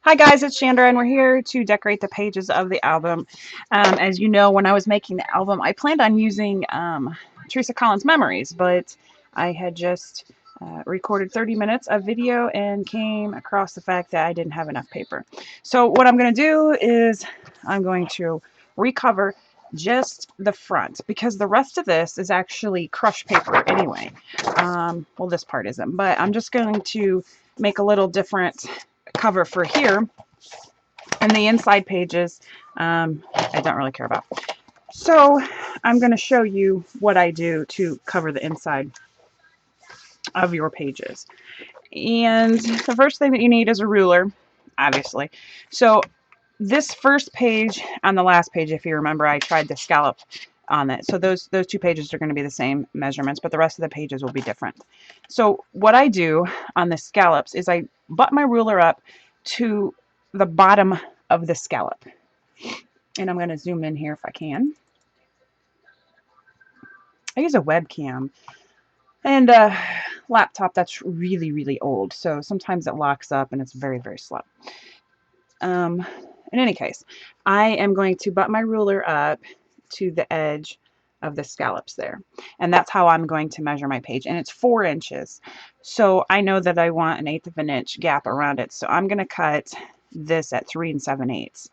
Hi guys, it's Chandra and we're here to decorate the pages of the album. As you know, when I was making the album, I planned on using Teresa Collins' Memories, but I had just recorded 30 minutes of video and came across the fact that I didn't have enough paper. So what I'm going to do is I'm going to recover just the front because the rest of this is actually crushed paper anyway. Well, this part isn't, but I'm just going to make a little different cover for here, and the inside pages I don't really care about. So I'm going to show you what I do to cover the inside of your pages. And the first thing that you need is a ruler, obviously. So this first page and the last page, if you remember, I tried the scallop on it. So those two pages are going to be the same measurements, but the rest of the pages will be different. So what I do on the scallops is I butt my ruler up to the bottom of the scallop. And I'm going to zoom in here if I can. I use a webcam and a laptop that's really, really old. So sometimes it locks up and it's very, very slow. In any case, I am going to butt my ruler up to the edge of the scallops there. And that's how I'm going to measure my page. And it's 4 inches. So I know that I want an 1/8 of an inch gap around it. So I'm going to cut this at 3 7/8.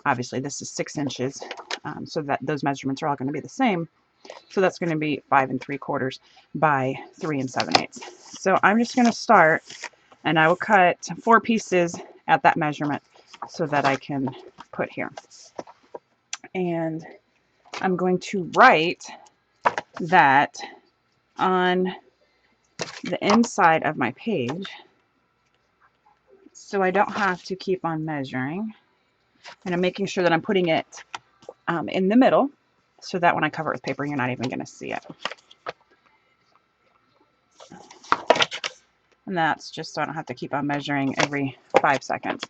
Obviously this is 6 inches. So that those measurements are all going to be the same. So that's going to be 5 3/4 by 3 7/8. So I'm just going to start, and I will cut 4 pieces at that measurement so that I can put here. And I'm going to write that on the inside of my page so I don't have to keep on measuring. And I'm making sure that I'm putting it in the middle so that when I cover it with paper, you're not even going to see it. And that's just so I don't have to keep on measuring every 5 seconds.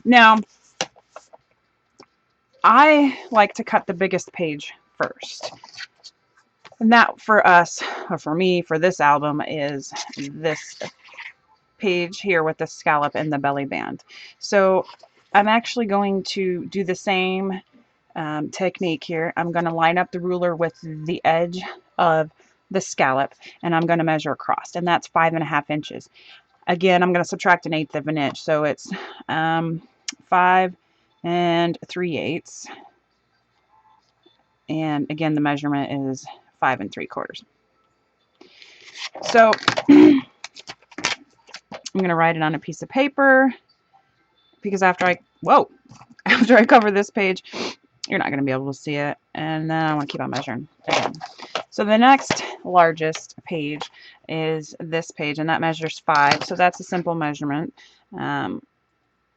Now, I like to cut the biggest page first. And that for us, or for me, for this album, is this page here with the scallop and the belly band. So I'm actually going to do the same technique here. I'm going to line up the ruler with the edge of the scallop, and I'm going to measure across, and that's 5 1/2 inches. Again, I'm going to subtract an 1/8 of an inch, so it's 5 3/8. And again, the measurement is 5 3/4. So I'm going to write it on a piece of paper because after I cover this page, you're not going to be able to see it. And then I want to keep on measuring again. So the next largest page is this page, and that measures 5. So that's a simple measurement.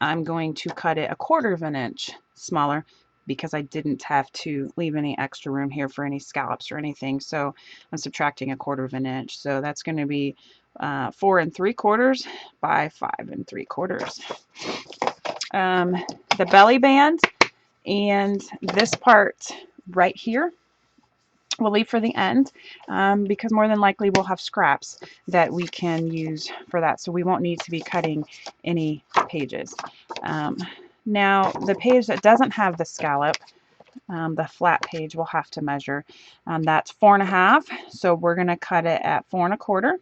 I'm going to cut it 1/4 of an inch smaller because I didn't have to leave any extra room here for any scallops or anything. So I'm subtracting 1/4 of an inch. So that's going to be 4 3/4 by 5 3/4. The belly band and this part right here we'll leave for the end because more than likely we'll have scraps that we can use for that. So we won't need to be cutting any pages. Now the page that doesn't have the scallop, the flat page, we'll have to measure. That's 4 1/2. So we're going to cut it at 4 1/4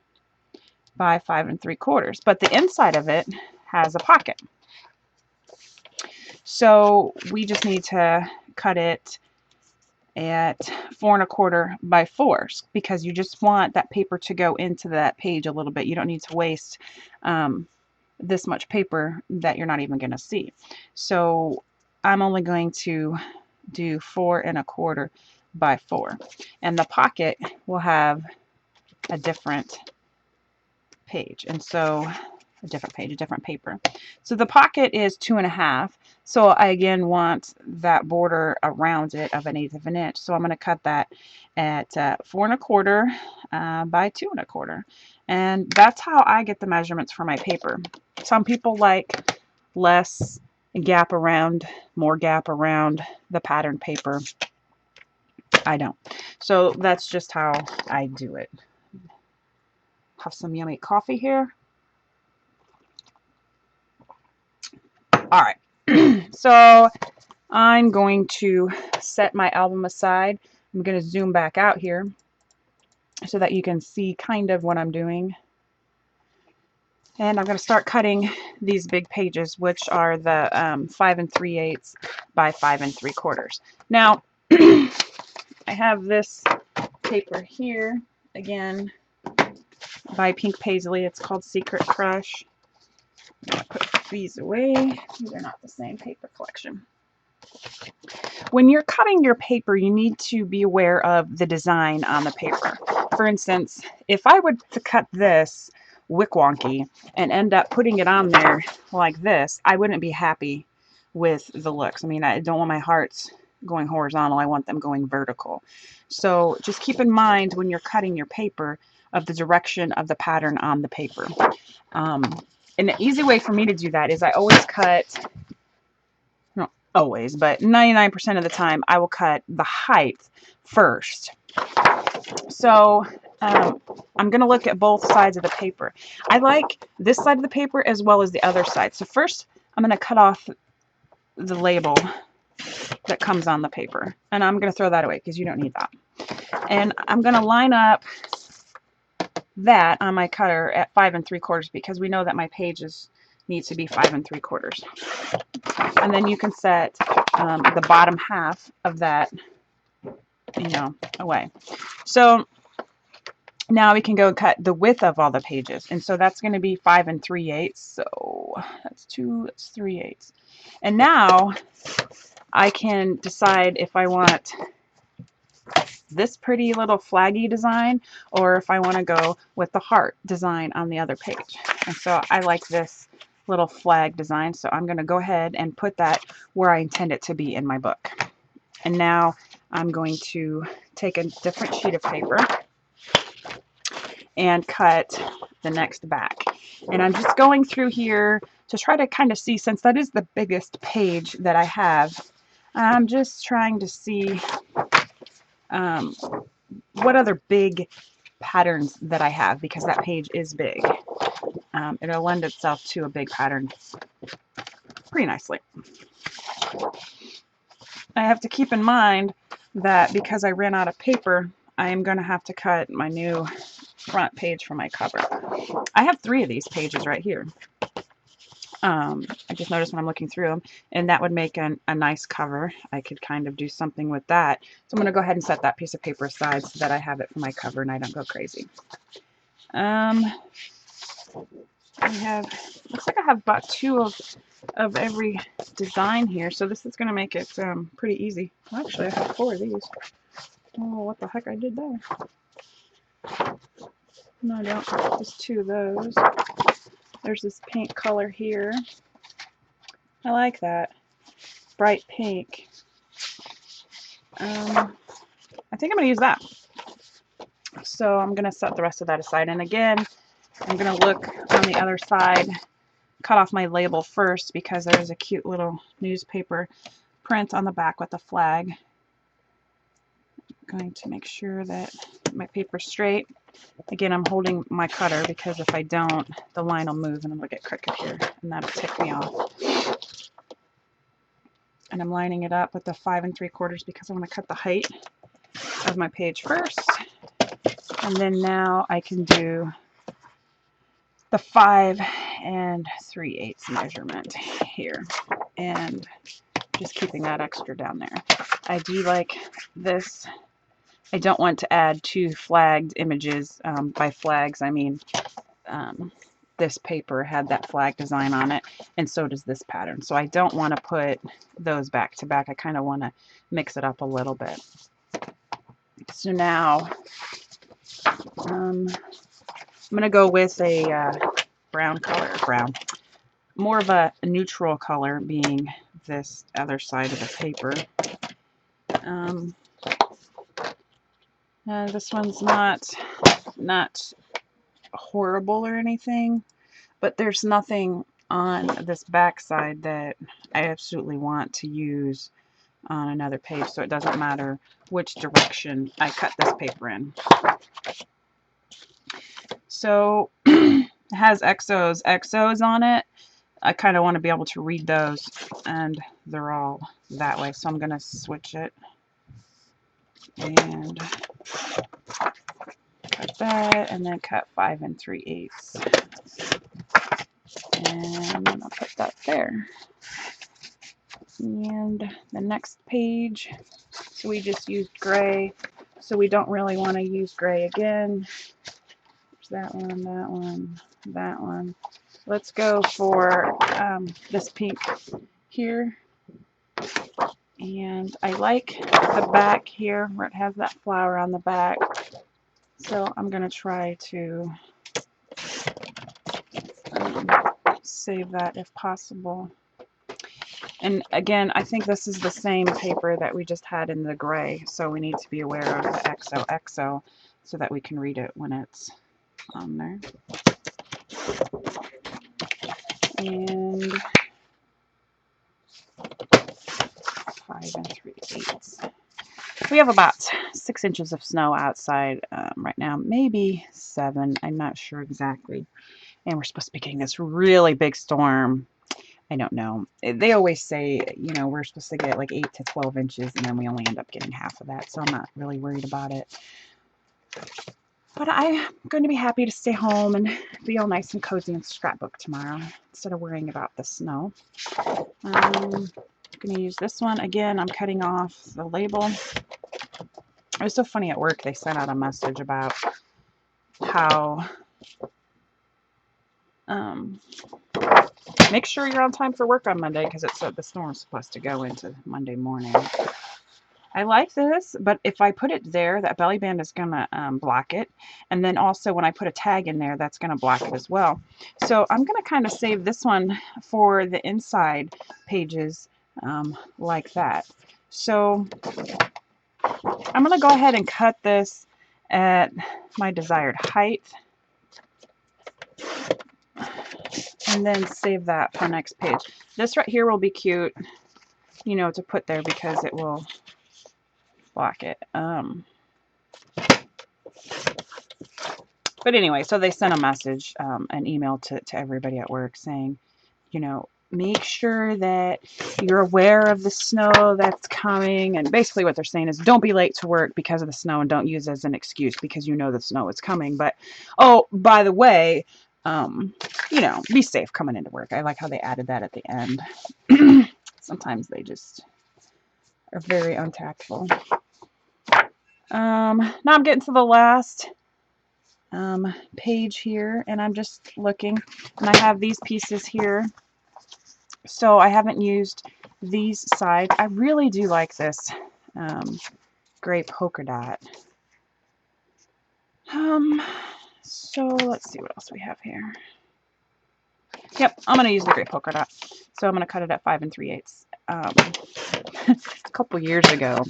by 5 3/4. But the inside of it has a pocket. So we just need to cut it at 4 1/4 by 4 because you just want that paper to go into that page a little bit. You don't need to waste this much paper that you're not even going to see. So I'm only going to do 4 1/4 by 4, and the pocket will have a different page, and so a different page, a different paper. So the pocket is 2 1/2. So I again want that border around it of an 1/8 of an inch. So I'm going to cut that at 4 1/4 by 2 1/4. And that's how I get the measurements for my paper. Some people like less gap around, more gap around the pattern paper. I don't. So that's just how I do it. Have some yummy coffee here. All right. So I'm going to set my album aside. I'm going to zoom back out here so that you can see kind of what I'm doing. And I'm going to start cutting these big pages, which are the 5 3/8 by 5 3/4. Now, I have this paper here, again, by Pink Paisley. It's called Secret Crush. I'm going to put these away. They're not the same paper collection. When you're cutting your paper, you need to be aware of the design on the paper. For instance, if I would to cut this wick wonky and end up putting it on there like this, I wouldn't be happy with the looks. I mean, I don't want my hearts going horizontal. I want them going vertical. So just keep in mind when you're cutting your paper of the direction of the pattern on the paper. And the easy way for me to do that is I always cut, not always, but 99% of the time, I will cut the height first. So I'm going to look at both sides of the paper. I like this side of the paper as well as the other side. So first, I'm going to cut off the label that comes on the paper. And I'm going to throw that away because you don't need that. And I'm going to line up that on my cutter at 5 3/4 because we know that my pages need to be 5 3/4. And then you can set the bottom half of that, away. So now we can go and cut the width of all the pages. And so that's going to be 5 3/8. So that's 3/8. And now I can decide if I want this pretty little flaggy design or if I want to go with the heart design on the other page. And so I like this little flag design. So I'm going to go ahead and put that where I intend it to be in my book. And now I'm going to take a different sheet of paper and cut the next back. And I'm just going through here to try to kind of see, since that is the biggest page that I have, I'm just trying to see what other big patterns that I have, because that page is big. It'll lend itself to a big pattern pretty nicely. I have to keep in mind that because I ran out of paper, I am going to have to cut my new front page for my cover. I have 3 of these pages right here. I just noticed when I'm looking through them, and that would make a nice cover. I could kind of do something with that. So I'm going to go ahead and set that piece of paper aside so that I have it for my cover and I don't go crazy. Looks like I have about 2 of every design here, so this is going to make it pretty easy. Well, actually, I have 4 of these. Oh, what the heck I did there? No, I don't. Just 2 of those. There's this pink color here. I like that. Bright pink. I think I'm going to use that. So I'm going to set the rest of that aside. And again, I'm going to look on the other side, cut off my label first because there's a cute little newspaper print on the back with a flag. I'm going to make sure that my paper's straight. Again, I'm holding my cutter because if I don't, the line will move and it'll get crooked here, and that'll tick me off. And I'm lining it up with the 5 3/4 because I want to cut the height of my page first. And then now I can do the 5 3/8 measurement here, and just keeping that extra down there. I do like this. I don't want to add 2 flagged images. By flags, I mean this paper had that flag design on it, and so does this pattern. So I don't want to put those back to back. I kind of want to mix it up a little bit. So now I'm going to go with a brown color. More of a neutral color, being this other side of the paper. This one's not horrible or anything, but there's nothing on this back side that I absolutely want to use on another page, so it doesn't matter which direction I cut this paper in. So it has XOs on it, I kind of want to be able to read those, and they're all that way. So I'm going to switch it and cut that, and then cut 5 3/8. And I'll put that there. And the next page, so we just used gray, so we don't really want to use gray again. There's that one, that one, that one. Let's go for this pink here. And I like the back here where it has that flower on the back. So I'm going to try to save that if possible. And again, I think this is the same paper that we just had in the gray, so we need to be aware of the XOXO so that we can read it when it's on there. And 5 3/8. We have about 6 inches of snow outside right now, maybe 7. I'm not sure exactly. And we're supposed to be getting this really big storm. I don't know. They always say, you know, we're supposed to get like 8 to 12 inches, and then we only end up getting half of that. So I'm not really worried about it. But I'm going to be happy to stay home and be all nice and cozy and scrapbook tomorrow instead of worrying about the snow. I'm going to use this one. Again, I'm cutting off the label. It was so funny at work. They sent out a message about how make sure you're on time for work on Monday, because it said the storm's supposed to go into Monday morning. I like this, but if I put it there, that belly band is going to block it. And then also when I put a tag in there, that's going to block it as well. So I'm going to kind of save this one for the inside pages like that. So I'm going to go ahead and cut this at my desired height. And then save that for next page. This right here will be cute, you know, to put there because it will block it. But anyway, so they sent a message, an email to everybody at work saying, you know, make sure that you're aware of the snow that's coming. And basically what they're saying is don't be late to work because of the snow, and don't use it as an excuse because you know the snow is coming. But, oh, by the way, you know, be safe coming into work. I like how they added that at the end. Sometimes they just are very untactful. Now I'm getting to the last page here, and I'm just looking, and I have these pieces here. So I haven't used these sides. I really do like this gray polka dot. So let's see what else we have here. Yep, I'm going to use the gray polka dot. So I'm going to cut it at 5 3/8. A couple years ago,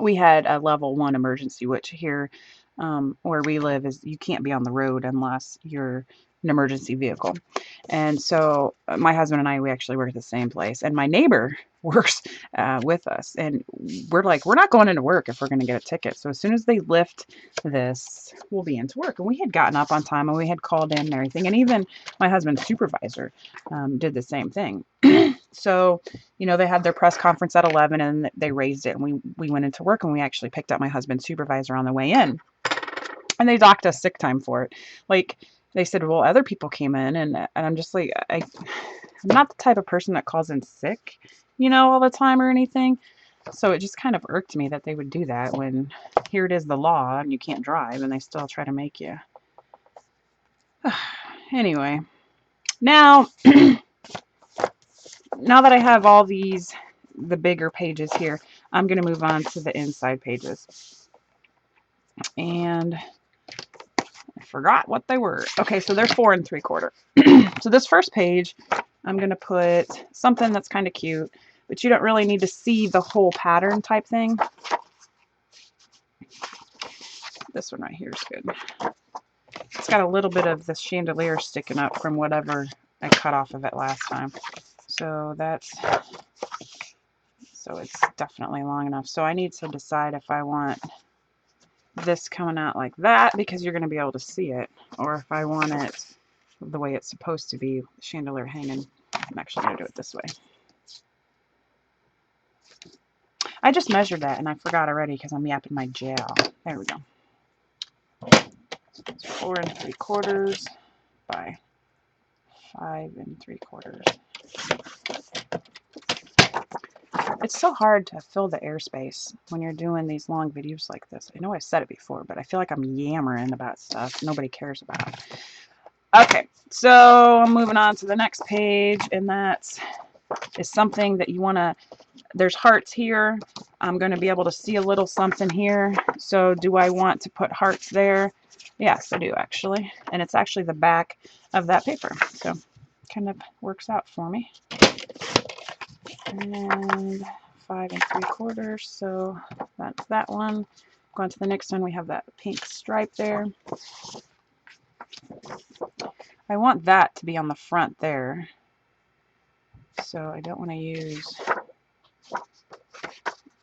we had a level 1 emergency, which here where we live is you can't be on the road unless you're an emergency vehicle. And so my husband and I, we actually work at the same place, and my neighbor works with us, and we're like, we're not going into work if we're going to get a ticket. So as soon as they lift this, we'll be into work. And we had gotten up on time, and we had called in and everything, and even my husband's supervisor did the same thing. So, you know, they had their press conference at 11, and they raised it, and we went into work, and we actually picked up my husband's supervisor on the way in, and they docked us sick time for it. Like, they said, well, other people came in, and I'm just like, I'm not the type of person that calls in sick, you know, all the time or anything. So it just kind of irked me that they would do that when here it is the law and you can't drive, and they still try to make you. Anyway, now that I have all these, the bigger pages here, I'm going to move on to the inside pages. And I forgot what they were. Okay, so they're 4 3/4. So this first page, I'm going to put something that's kind of cute, but you don't really need to see the whole pattern type thing. This one right here is good. It's got a little bit of the chandelier sticking up from whatever I cut off of it last time. So it's definitely long enough. So I need to decide if I want this coming out like that, because you're going to be able to see it, or if I want it the way it's supposed to be, the chandelier hanging. I'm actually going to do it this way. I just measured that and I forgot already because I'm yapping my jail. There we go. 4 3/4 by 5 3/4. It's so hard to fill the airspace when you're doing these long videos like this. I know I've said it before, but I feel like I'm yammering about stuff nobody cares about. Okay, so I'm moving on to the next page, and that is something that you want to, there's hearts here. I'm going to be able to see a little something here. So do I want to put hearts there? Yes, I do actually. And it's actually the back of that paper. So kind of works out for me. And 5 3/4. So that's that one. Go on to the next one. We have that pink stripe there. I want that to be on the front there. So I don't want to use,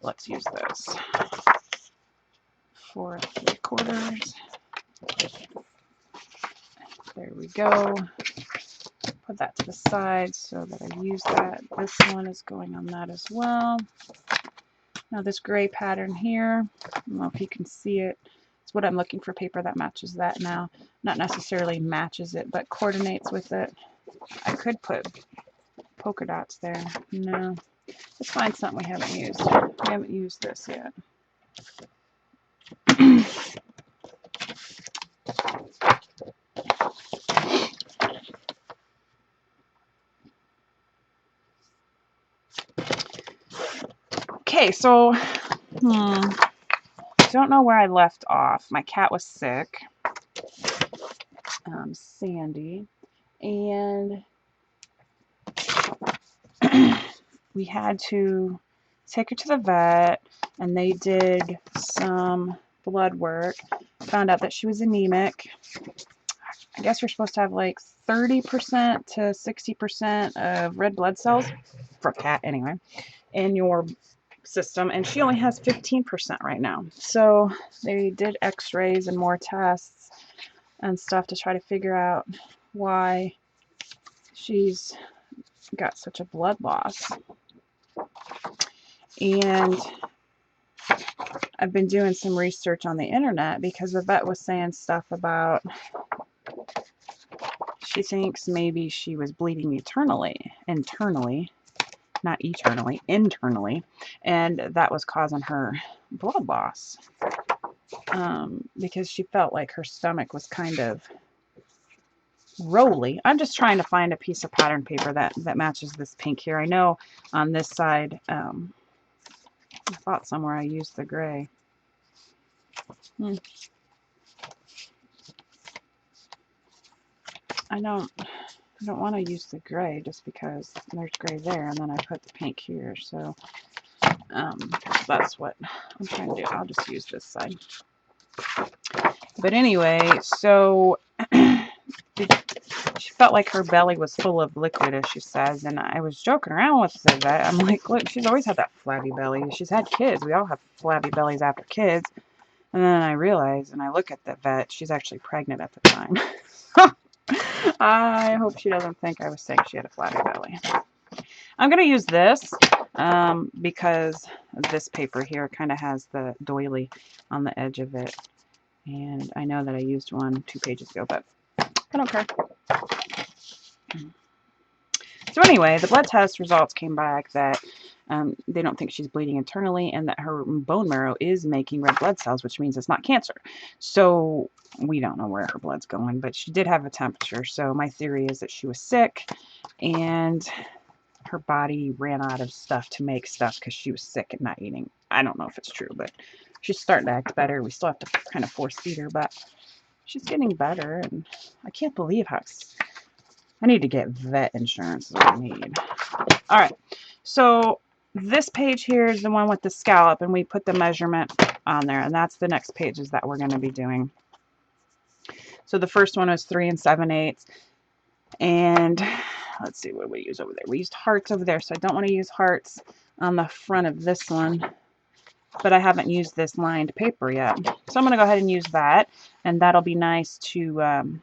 let's use this. 4 3/4. There we go. Put that to the side so that I use that. This one is going on that as well. Now this gray pattern here, I don't know if you can see it. It's what I'm looking for, paper that matches that now. Not necessarily matches it, but coordinates with it. I could put polka dots there. No. Let's find something we haven't used. We haven't used this yet. Okay, so don't know where I left off. My cat was sick, Sandy, and we had to take her to the vet, and they did some blood work. Found out that she was anemic. I guess you're supposed to have like 30% to 60% of red blood cells, for a cat anyway, in your system, and she only has 15% right now. So they did x-rays and more tests and stuff to try to figure out why she's got such a blood loss. And I've been doing some research on the internet because the vet was saying stuff about she thinks maybe she was bleeding internally, not eternally, internally, and that was causing her blood loss, because she felt like her stomach was kind of rolly. I'm just trying to find a piece of pattern paper that matches this pink here. I know on this side, I thought somewhere I used the gray. I don't want to use the gray just because there's gray there, and then I put the pink here. So that's what I'm trying to do. I'll just use this side. But anyway, so she felt like her belly was full of liquid, as she says, and I was joking around with the vet. I'm like, look, she's always had that flabby belly. She's had kids. We all have flabby bellies after kids. And then I realize, and I look at the vet, she's actually pregnant at the time. I hope she doesn't think I was saying she had a flabby belly. I'm going to use this because this paper here kind of has the doily on the edge of it. And I know that I used one 2 pages ago, but I don't care. So anyway, the blood test results came back that they don't think she's bleeding internally and that her bone marrow is making red blood cells, which means it's not cancer. So we don't know where her blood's going, but she did have a temperature. So my theory is that she was sick and her body ran out of stuff to make stuff because she was sick and not eating. I don't know if it's true, but she's starting to act better. We still have to kind of force feed her, but she's getting better, and I can't believe how I need to get vet insurance is what I need. All right, so this page here is the one with the scallop, and we put the measurement on there, and that's the next pages that we're going to be doing. So the first one was 3 7/8, and let's see, what do we use over there? We used hearts over there, so I don't want to use hearts on the front of this one, but I haven't used this lined paper yet. So I'm going to go ahead and use that, and that'll be nice to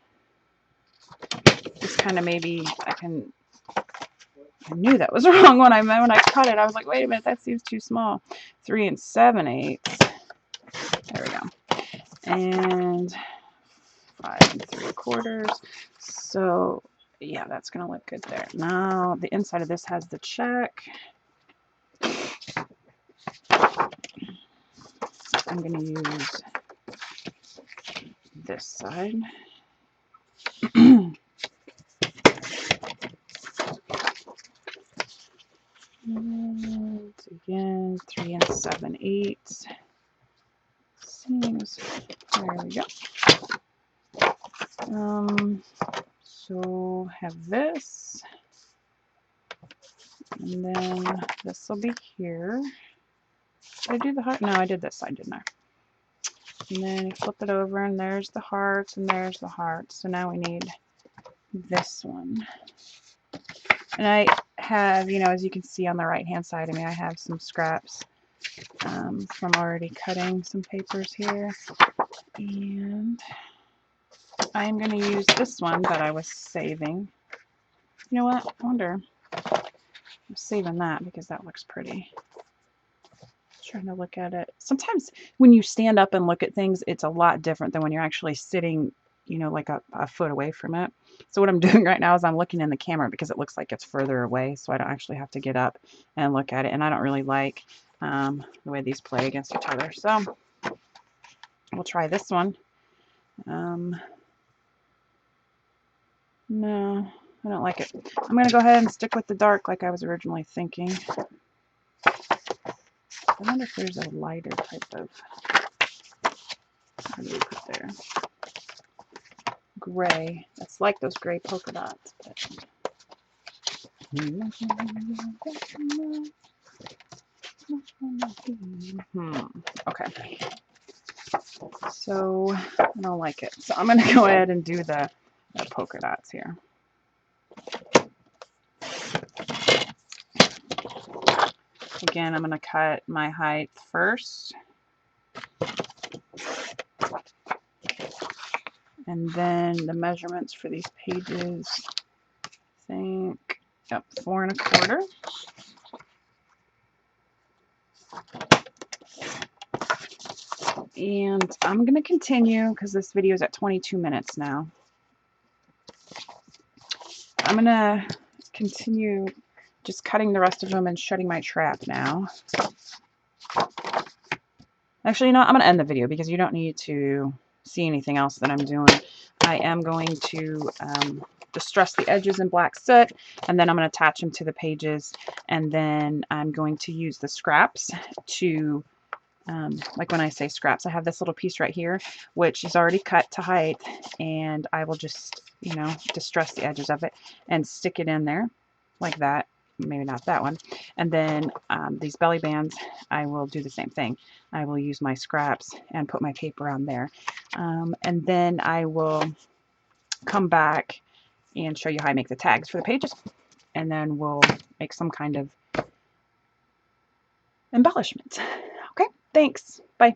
Just kind of maybe I knew that was wrong when I cut it. I was like, wait a minute, that seems too small. 3 7/8. There we go. And 5 3/4. So yeah, that's gonna look good there. Now the inside of this has the check. I'm gonna use this side. And again, 3 7/8 seams. There we go. So have this, and then this will be here. Did I do the heart? No, I did this side, didn't I? And then you flip it over, and there's the hearts, and there's the hearts. So now we need this one. And I have, you know, as you can see on the right-hand side of me, I have some scraps from already cutting some papers here. And I'm going to use this one that I was saving. You know what? I wonder. I'm saving that because that looks pretty. Trying to look at it. Sometimes when you stand up and look at things, it's a lot different than when you're actually sitting, you know, like a foot away from it. So what I'm doing right now is I'm looking in the camera because it looks like it's further away, so I don't actually have to get up and look at it. And I don't really like the way these play against each other. So we'll try this one. No, I don't like it. I'm going to go ahead and stick with the dark like I was originally thinking. I wonder if there's a lighter type of, what do we put there? Gray. That's like those gray polka dots. Okay. So I don't like it. So I'm going to go ahead and do the polka dots here. Again, I'm going to cut my height first. And then the measurements for these pages, I think, yep, 4 1/4. And I'm going to continue because this video is at 22 minutes now. I'm going to continue just cutting the rest of them and shutting my trap now. Actually, you know, I'm going to end the video because you don't need to see anything else that I'm doing. I am going to distress the edges in black soot, and then I'm going to attach them to the pages, and then I'm going to use the scraps to, like when I say scraps, I have this little piece right here, which is already cut to height, and I will just, you know, distress the edges of it and stick it in there like that. Maybe not that one. And then these belly bands, I will do the same thing. I will use my scraps and put my paper on there. And then I will come back and show you how I make the tags for the pages. And then we'll make some kind of embellishment. Okay, thanks. Bye.